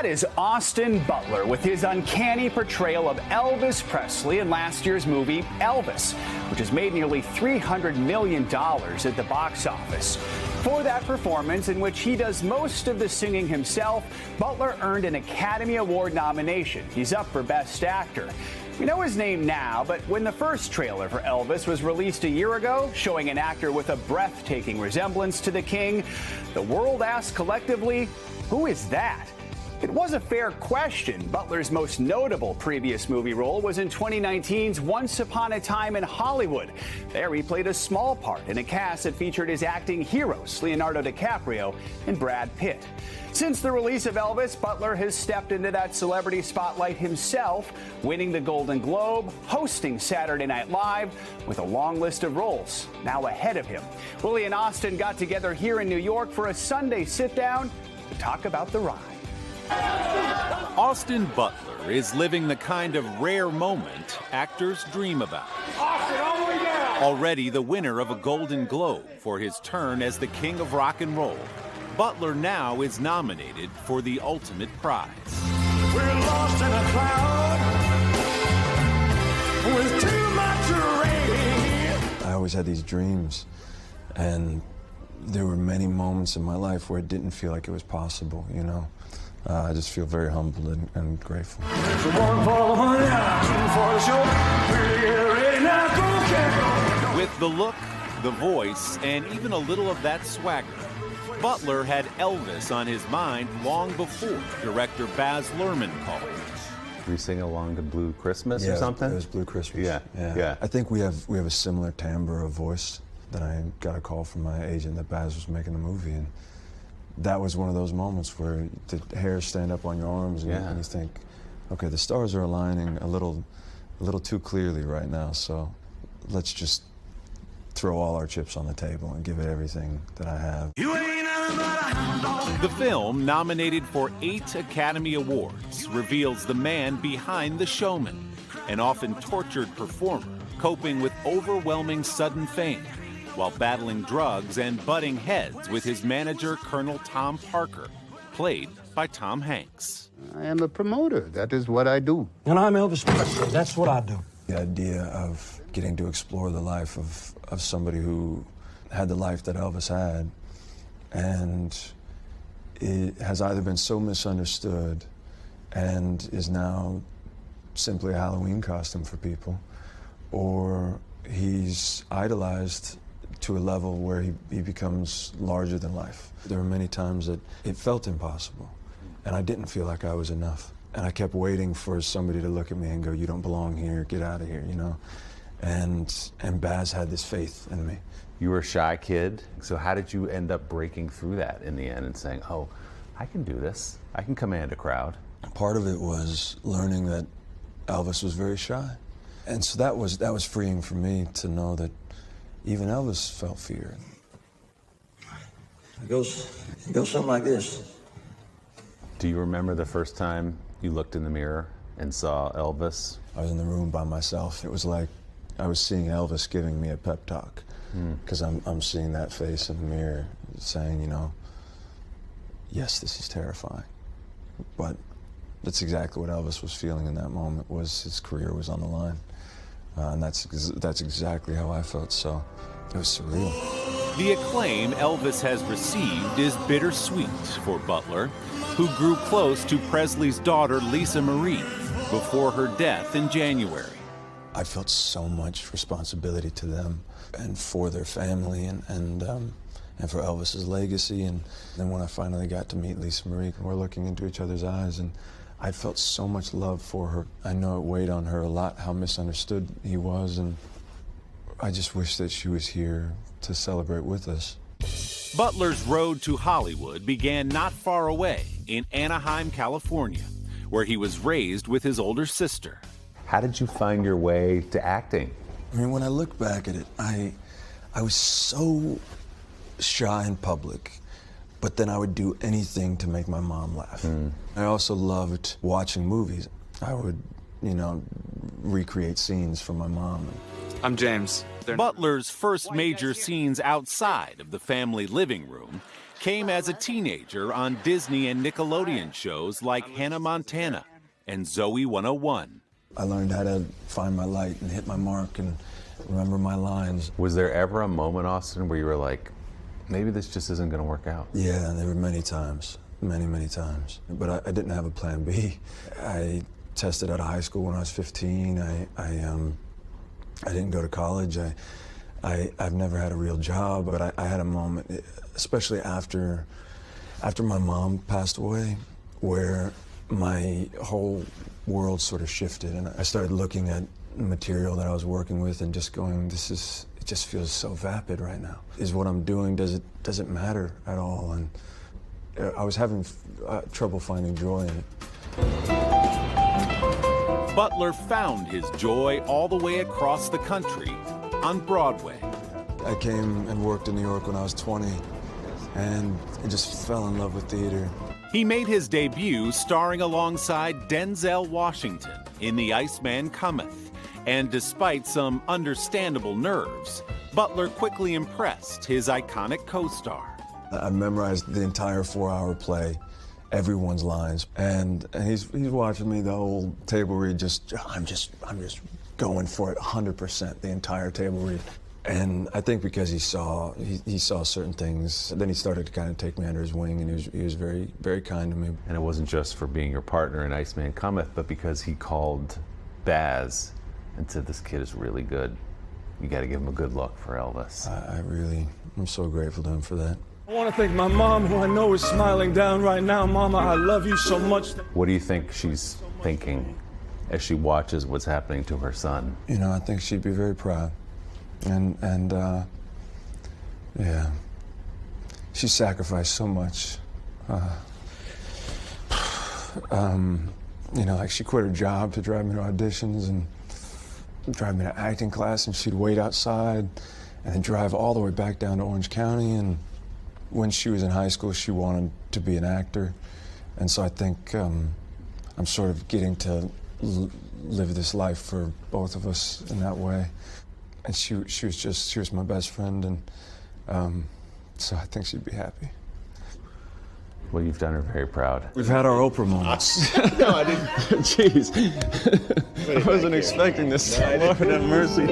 That is Austin Butler with his uncanny portrayal of Elvis Presley in last year's movie Elvis, which has made nearly $300 million at the box office. For that performance, in which he does most of the singing himself, Butler earned an Academy Award nomination. He's up for Best Actor. We know his name now, but when the first trailer for Elvis was released a year ago, showing an actor with a breathtaking resemblance to the king, the world asked collectively, who is that? It was a fair question. Butler's most notable previous movie role was in 2019's Once Upon a Time in Hollywood. There he played a small part in a cast that featured his acting heroes, Leonardo DiCaprio and Brad Pitt. Since the release of Elvis, Butler has stepped into that celebrity spotlight himself, winning the Golden Globe, hosting Saturday Night Live, with a long list of roles now ahead of him. Willie and Austin got together here in New York for a Sunday Sitdown to talk about the ride. Austin Butler is living the kind of rare moment actors dream about. Already the winner of a Golden Globe for his turn as the king of rock and roll, Butler now is nominated for the ultimate prize. We're lost in a cloud with too much rain. I always had these dreams, and there were many moments in my life where it didn't feel like it was possible, you know. I just feel very humbled and grateful. With the look, the voice, and even a little of that swagger, Butler had Elvis on his mind long before director Baz Luhrmann called. Were you singing along to Blue Christmas or something? Yeah, it was Blue Christmas. Yeah. I think we have a similar timbre of voice. That I got a call from my agent that Baz was making the movie, and that was one of those moments where the hairs stand up on your arms, and you think, okay, the stars are aligning a little too clearly right now, so let's just throw all our chips on the table and give it everything that I have. The film, nominated for 8 Academy Awards, reveals the man behind the showman, an often tortured performer coping with overwhelming sudden fame, while battling drugs and butting heads with his manager, Colonel Tom Parker, played by Tom Hanks. I am a promoter. That is what I do. And I'm Elvis Presley. That's what I do. The idea of getting to explore the life of somebody who had the life that Elvis had, and it has either been so misunderstood and is now simply a Halloween costume for people, or he's idolized to a level where he becomes larger than life. There were many times that it felt impossible, and I didn't feel like I was enough. And I kept waiting for somebody to look at me and go, you don't belong here, get out of here, you know? And Baz had this faith in me. You were a shy kid, so how did you end up breaking through that in the end and saying, oh, I can do this, I can command a crowd? Part of it was learning that Elvis was very shy. And so that was freeing for me to know that even Elvis felt fear. It goes something like this. Do you remember the first time you looked in the mirror and saw Elvis? I was in the room by myself. It was like I was seeing Elvis giving me a pep talk, because I'm seeing that face in the mirror saying, you know, yes, this is terrifying. But that's exactly what Elvis was feeling in that moment, was his career was on the line. And that's exactly how I felt, so it was surreal. The acclaim Elvis has received is bittersweet for Butler, who grew close to Presley's daughter, Lisa Marie, before her death in January. I felt so much responsibility to them and for their family and for Elvis's legacy. And then when I finally got to meet Lisa Marie, we're looking into each other's eyes, and I felt so much love for her. I know it weighed on her a lot how misunderstood he was, and I just wish that she was here to celebrate with us. Butler's road to Hollywood began not far away in Anaheim, California, where he was raised with his older sister. How did you find your way to acting? I mean, when I look back at it, I was so shy in public, but then I would do anything to make my mom laugh. I also loved watching movies. I would, you know, recreate scenes from my mom. I'm James. Butler's first major scenes outside of the family living room came as a teenager on Disney and Nickelodeon shows like Hannah Montana and Zoe 101. I learned how to find my light and hit my mark and remember my lines. Was there ever a moment, Austin, where you were like, maybe this just isn't going to work out? Yeah, there were many times, many times. But I didn't have a plan B. I tested out of high school when I was 15. I didn't go to college. I've never had a real job, but I had a moment, especially after my mom passed away, where my whole world sort of shifted, and I started looking at the material that I was working with and just going, it just feels so vapid right now. Is what I'm doing, does it matter at all? And I was having trouble finding joy in it. Butler found his joy all the way across the country on Broadway. I came and worked in New York when I was 20, and I just fell in love with theater. He made his debut starring alongside Denzel Washington in The Iceman Cometh, and despite some understandable nerves, Butler quickly impressed his iconic co-star. I memorized the entire 4-hour play, everyone's lines, and he's watching me the whole table read. I'm just going for it 100% the entire table read. And I think because he saw certain things, then he started to kind of take me under his wing, and he was very, very kind to me. And it wasn't just for being your partner in Iceman Cometh, but because he called Baz and said, this kid is really good. You got to give him a good look for Elvis. I'm so grateful to him for that. I want to thank my mom, who I know is smiling down right now. Mama, I love you so much. What do you think she's thinking as she watches what's happening to her son? You know, I think she'd be very proud. And yeah, she sacrificed so much. You know, like she quit her job to drive me to auditions and drive me to acting class, and she'd wait outside and then drive all the way back down to Orange County. And when she was in high school, she wanted to be an actor. And so I think I'm sort of getting to live this life for both of us in that way. And she was my best friend, and so I think she'd be happy. Well, you've done her very proud. We've had our Oprah moments. No, I didn't. Jeez. I wasn't expecting this. Lord have mercy.